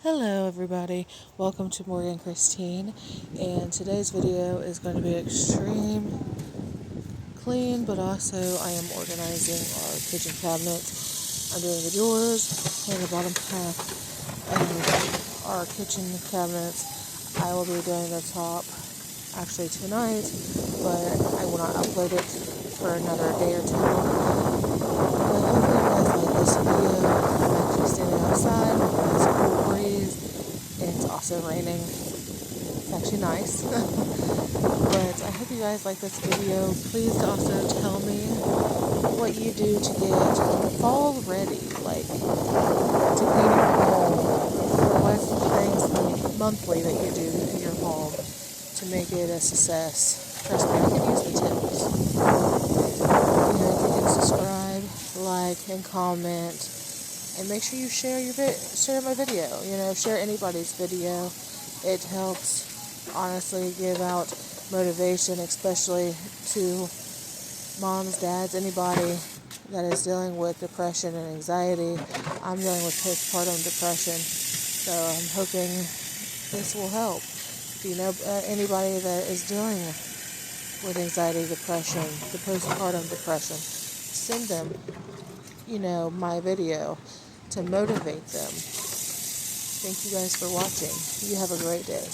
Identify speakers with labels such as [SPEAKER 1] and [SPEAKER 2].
[SPEAKER 1] Hello everybody, welcome to Morgan Christine, and today's video is going to be extreme clean, but also I am organizing our kitchen cabinet. I'm doing the doors and the bottom half of our kitchen cabinets. I will be doing the top actually tonight, but I will not upload it for another day or two. But hopefully you guys like this video. I'm actually standing outside with a nice cool breeze. It's also raining. It's actually nice. But I hope you guys like this video. Please also tell me what you do to get fall ready, like to clean your home. Or what things monthly that you do in your home to make it a success. Trust me, I can use the tips. If you can subscribe, like, and comment, and make sure you share my video. Share anybody's video. It helps, honestly, give out motivation, especially to moms, dads, anybody that is dealing with depression and anxiety. I'm dealing with postpartum depression, so I'm hoping this will help. If you know anybody that is dealing with anxiety, depression, the postpartum depression, send them, my video to motivate them. Thank you guys for watching. You have a great day.